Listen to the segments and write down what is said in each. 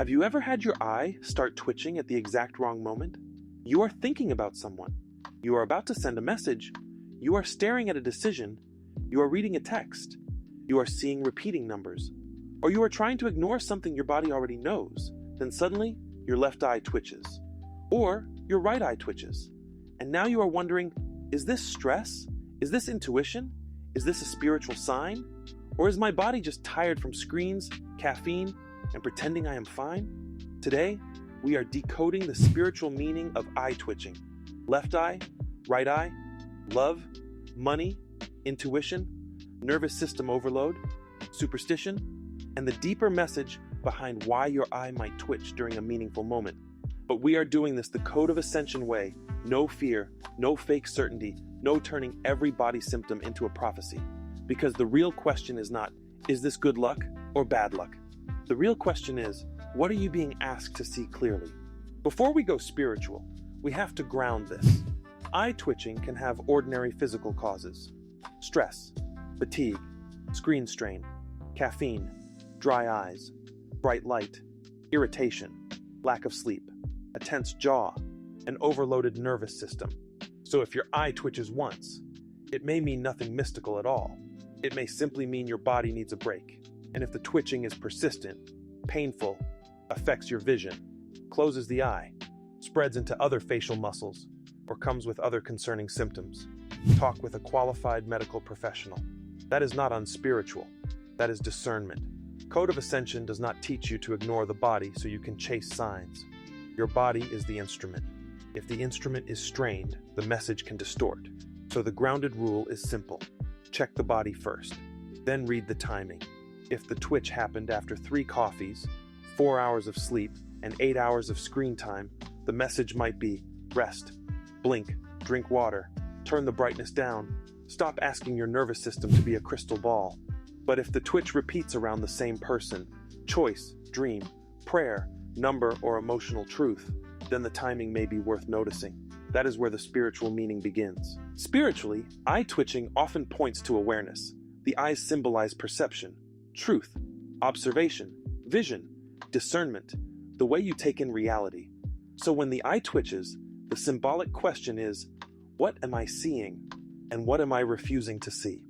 Have you ever had your eye start twitching at the exact wrong moment? You are thinking about someone. You are about to send a message. You are staring at a decision. You are reading a text. You are seeing repeating numbers. Or you are trying to ignore something your body already knows. Then suddenly, your left eye twitches. Or your right eye twitches. And now you are wondering, is this stress? Is this intuition? Is this a spiritual sign? Or is my body just tired from screens, caffeine, and pretending I am fine? Today, we are decoding the spiritual meaning of eye twitching. Left eye, right eye, love, money, intuition, nervous system overload, superstition, and the deeper message behind why your eye might twitch during a meaningful moment. But we are doing this the Code of Ascension way. No fear, no fake certainty, no turning every body symptom into a prophecy. Because the real question is not, is this good luck or bad luck? The real question is, what are you being asked to see clearly? Before we go spiritual, we have to ground this. Eye twitching can have ordinary physical causes. Stress, fatigue, screen strain, caffeine, dry eyes, bright light, irritation, lack of sleep, a tense jaw, an overloaded nervous system. So if your eye twitches once, it may mean nothing mystical at all. It may simply mean your body needs a break. And if the twitching is persistent, painful, affects your vision, closes the eye, spreads into other facial muscles, or comes with other concerning symptoms, talk with a qualified medical professional. That is not unspiritual. That is discernment. Code of Ascension does not teach you to ignore the body so you can chase signs. Your body is the instrument. If the instrument is strained, the message can distort. So the grounded rule is simple. Check the body first, then read the timing. If the twitch happened after 3 coffees, 4 hours of sleep, and 8 hours of screen time, the message might be rest, blink, drink water, turn the brightness down, stop asking your nervous system to be a crystal ball. But if the twitch repeats around the same person, choice, dream, prayer, number, or emotional truth, then the timing may be worth noticing. That is where the spiritual meaning begins. Spiritually, eye twitching often points to awareness. The eyes symbolize perception, truth, observation, vision, discernment, the way you take in reality. So when the eye twitches, the symbolic question is, what am I seeing and what am I refusing to see?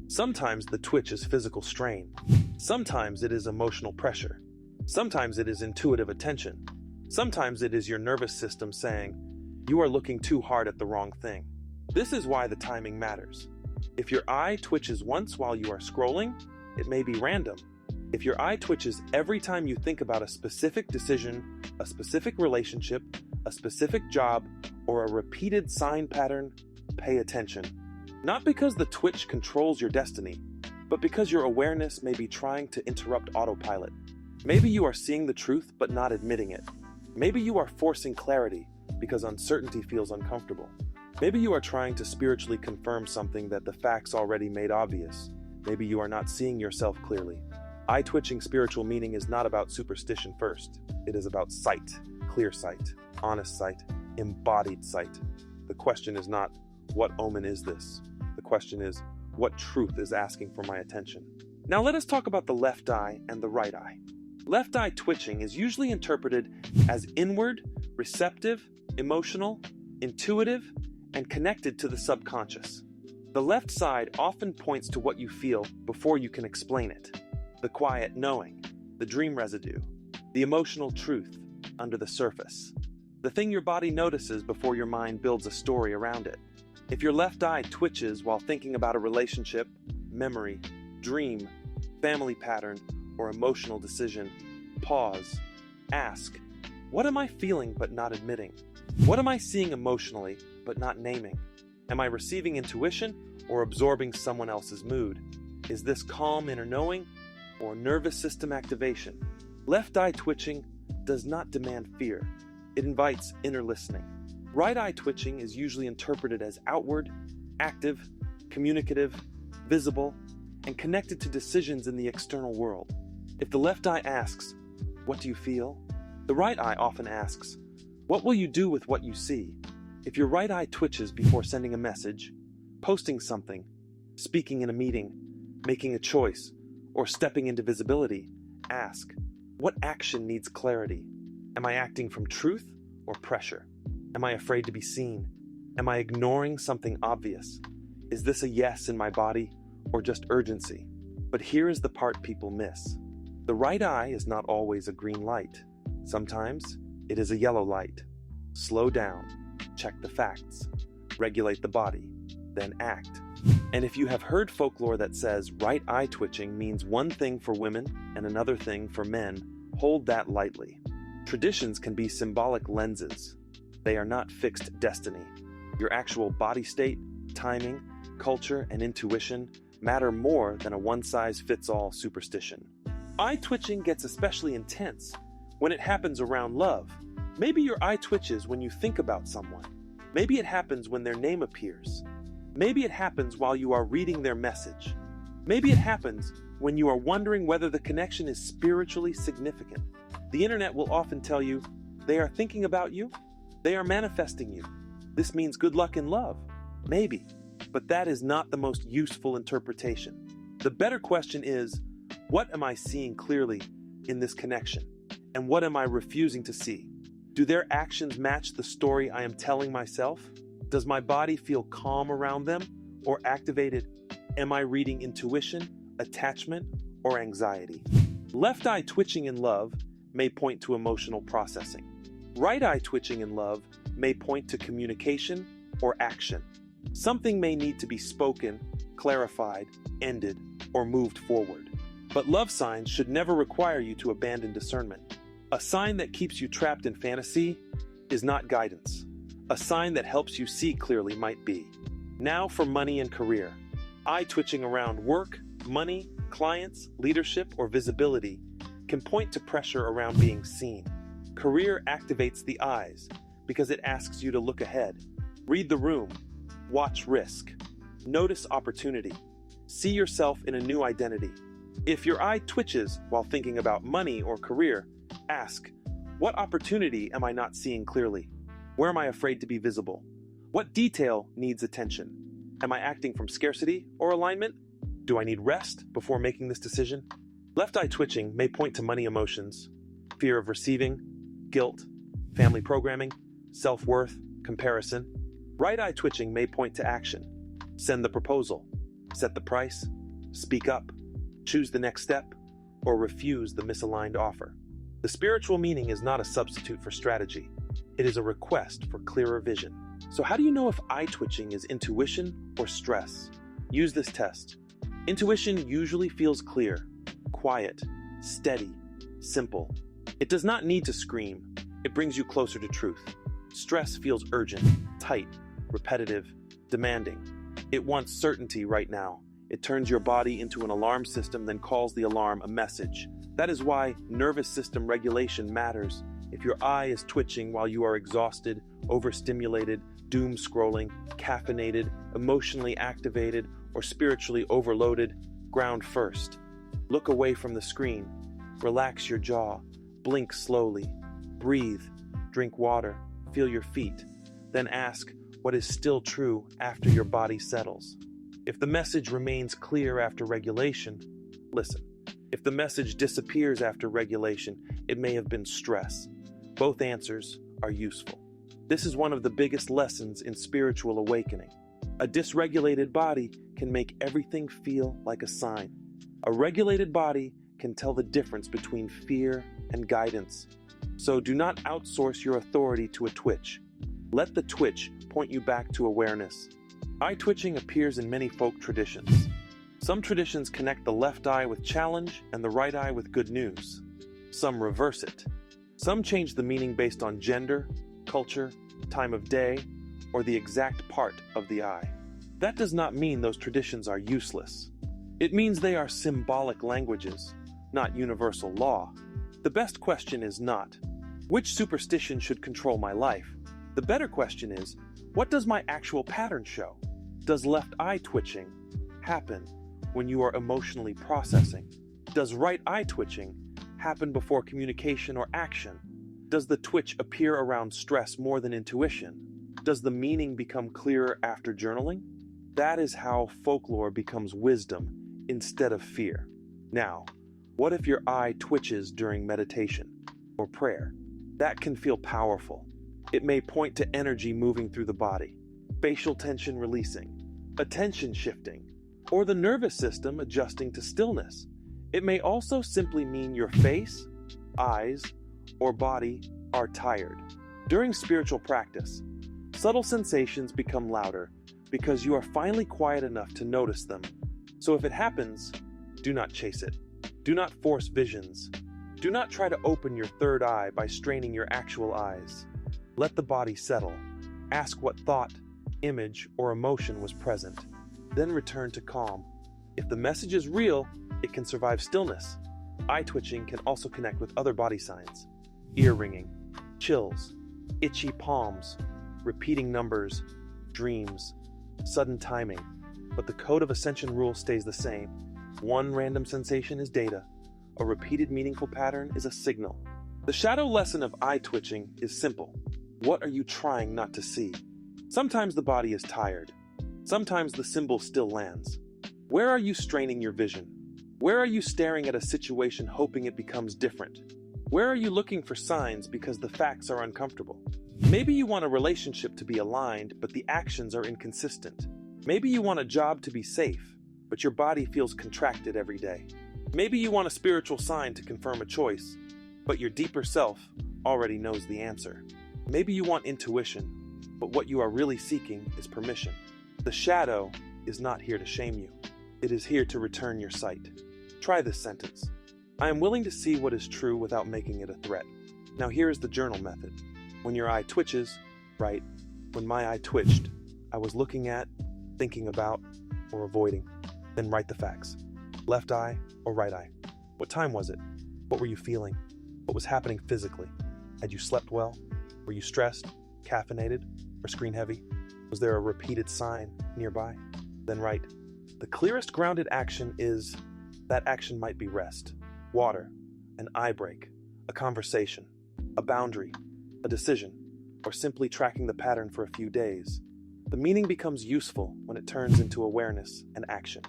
Sometimes the twitch is physical strain. Sometimes it is emotional pressure. Sometimes it is intuitive attention. Sometimes it is your nervous system saying, you are looking too hard at the wrong thing. This is why the timing matters. If your eye twitches once while you are scrolling, it may be random. If your eye twitches every time you think about a specific decision, a specific relationship, a specific job, or a repeated sign pattern, pay attention. Not because the twitch controls your destiny, but because your awareness may be trying to interrupt autopilot. Maybe you are seeing the truth but not admitting it. Maybe you are forcing clarity because uncertainty feels uncomfortable. Maybe you are trying to spiritually confirm something that the facts already made obvious. Maybe you are not seeing yourself clearly. Eye-twitching spiritual meaning is not about superstition first. It is about sight, clear sight, honest sight, embodied sight. The question is not, what omen is this? The question is, what truth is asking for my attention? Now let us talk about the left eye and the right eye. Left eye twitching is usually interpreted as inward, receptive, emotional, intuitive, and connected to the subconscious. The left side often points to what you feel before you can explain it. The quiet knowing, the dream residue, the emotional truth under the surface. The thing your body notices before your mind builds a story around it. If your left eye twitches while thinking about a relationship, memory, dream, family pattern, or emotional decision, pause, ask, what am I feeling but not admitting? What am I seeing emotionally but not naming? Am I receiving intuition or absorbing someone else's mood? Is this calm inner knowing or nervous system activation? Left eye twitching does not demand fear. It invites inner listening. Right eye twitching is usually interpreted as outward, active, communicative, visible, and connected to decisions in the external world. If the left eye asks, what do you feel? The right eye often asks, what will you do with what you see? If your right eye twitches before sending a message, posting something, speaking in a meeting, making a choice, or stepping into visibility, ask, What action needs clarity? Am I acting from truth or pressure? Am I afraid to be seen? Am I ignoring something obvious? Is this a yes in my body or just urgency? But here is the part people miss. The right eye is not always a green light. Sometimes it is a yellow light. Slow down, check the facts, regulate the body, then act. And if you have heard folklore that says right eye twitching means one thing for women and another thing for men, hold that lightly. Traditions can be symbolic lenses. They are not fixed destiny. Your actual body state, timing, culture, and intuition matter more than a one-size-fits-all superstition. Eye twitching gets especially intense when it happens around love. Maybe your eye twitches when you think about someone. Maybe it happens when their name appears. Maybe it happens while you are reading their message. Maybe it happens when you are wondering whether the connection is spiritually significant. The internet will often tell you, they are thinking about you, they are manifesting you. This means good luck in love. Maybe, but that is not the most useful interpretation. The better question is, what am I seeing clearly in this connection? And what am I refusing to see? Do their actions match the story I am telling myself? Does my body feel calm around them or activated? Am I reading intuition, attachment, or anxiety? Left eye twitching in love may point to emotional processing. Right eye twitching in love may point to communication or action. Something may need to be spoken, clarified, ended, or moved forward. But love signs should never require you to abandon discernment. A sign that keeps you trapped in fantasy is not guidance. A sign that helps you see clearly might be. Now for money and career. Eye twitching around work, money, clients, leadership, or visibility can point to pressure around being seen. Career activates the eyes because it asks you to look ahead, read the room, watch risk, notice opportunity, see yourself in a new identity. If your eye twitches while thinking about money or career, ask, what opportunity am I not seeing clearly? Where am I afraid to be visible? What detail needs attention? Am I acting from scarcity or alignment? Do I need rest before making this decision? Left eye twitching may point to money emotions, fear of receiving, guilt, family programming, self-worth, comparison. Right eye twitching may point to action. Send the proposal, set the price, speak up, choose the next step, or refuse the misaligned offer. The spiritual meaning is not a substitute for strategy. It is a request for clearer vision. So how do you know if eye twitching is intuition or stress? Use this test. Intuition usually feels clear, quiet, steady, simple. It does not need to scream. It brings you closer to truth. Stress feels urgent, tight, repetitive, demanding. It wants certainty right now. It turns your body into an alarm system, then calls the alarm a message. That is why nervous system regulation matters. If your eye is twitching while you are exhausted, overstimulated, doom scrolling, caffeinated, emotionally activated, or spiritually overloaded, ground first. Look away from the screen. Relax your jaw. Blink slowly. Breathe. Drink water. Feel your feet. Then ask what is still true after your body settles. If the message remains clear after regulation, listen. If the message disappears after regulation, it may have been stress. Both answers are useful. This is one of the biggest lessons in spiritual awakening. A dysregulated body can make everything feel like a sign. A regulated body can tell the difference between fear and guidance. So do not outsource your authority to a twitch. Let the twitch point you back to awareness. Eye twitching appears in many folk traditions. Some traditions connect the left eye with challenge and the right eye with good news. Some reverse it. Some change the meaning based on gender, culture, time of day, or the exact part of the eye. That does not mean those traditions are useless. It means they are symbolic languages, not universal law. The best question is not, which superstition should control my life? The better question is, what does my actual pattern show? Does left eye twitching happen when you are emotionally processing? Does right eye twitching happen before communication or action? Does the twitch appear around stress more than intuition? Does the meaning become clearer after journaling? That is how folklore becomes wisdom instead of fear. Now, What if your eye twitches during meditation or prayer? That can feel powerful. It may point to energy moving through the body, facial tension releasing, attention shifting, or the nervous system adjusting to stillness. It may also simply mean your face, eyes, or body are tired. During spiritual practice, subtle sensations become louder because you are finally quiet enough to notice them. So if it happens, do not chase it. Do not force visions. Do not try to open your third eye by straining your actual eyes. Let the body settle. Ask what thought, image, or emotion was present. Then return to calm. If the message is real, it can survive stillness. Eye twitching can also connect with other body signs. Ear ringing, chills, itchy palms, repeating numbers, dreams, sudden timing. But the code of Ascension rule stays the same. One random sensation is data. A repeated meaningful pattern is a signal. The shadow lesson of eye twitching is simple. What are you trying not to see? Sometimes the body is tired. Sometimes the symbol still lands. Where are you straining your vision? Where are you staring at a situation hoping it becomes different? Where are you looking for signs because the facts are uncomfortable? Maybe you want a relationship to be aligned, but the actions are inconsistent. Maybe you want a job to be safe, but your body feels contracted every day. Maybe you want a spiritual sign to confirm a choice, but your deeper self already knows the answer. Maybe you want intuition, but what you are really seeking is permission. The shadow is not here to shame you. It is here to return your sight. Try this sentence. I am willing to see what is true without making it a threat. Now here is the journal method. When your eye twitches, write, when my eye twitched, I was looking at, thinking about, or avoiding. Then write the facts. Left eye or right eye? What time was it? What were you feeling? What was happening physically? Had you slept well? Were you stressed, caffeinated, or screen heavy? Was there a repeated sign nearby? Then write, the clearest grounded action is, that action might be rest, water, an eye break, a conversation, a boundary, a decision, or simply tracking the pattern for a few days. The meaning becomes useful when it turns into awareness and action,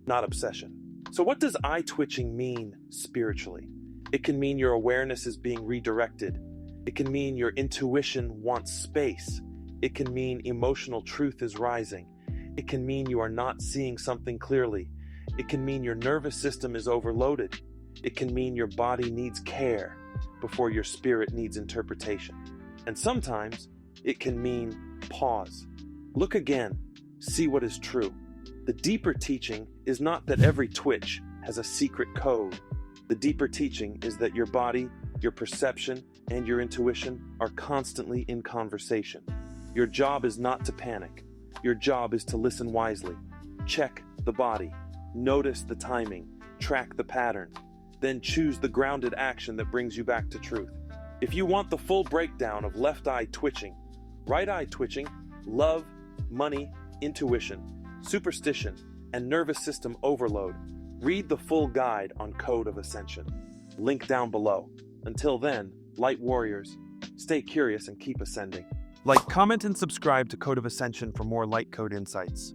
not obsession. So what does eye twitching mean spiritually? It can mean your awareness is being redirected. It can mean your intuition wants space. It can mean emotional truth is rising. It can mean you are not seeing something clearly. It can mean your nervous system is overloaded. It can mean your body needs care before your spirit needs interpretation. And sometimes it can mean pause. Look again. See what is true. The deeper teaching is not that every twitch has a secret code. The deeper teaching is that your body, your perception, and your intuition are constantly in conversation. Your job is not to panic. Your job is to listen wisely. Check the body. Notice the timing. Track the pattern. Then choose the grounded action that brings you back to truth. If you want the full breakdown of left eye twitching, right eye twitching, love, money, intuition, superstition, and nervous system overload, read the full guide on Code of Ascension. Link down below. Until then, light warriors, stay curious and keep ascending. Like, comment, and subscribe to Code of Ascension for more light code insights.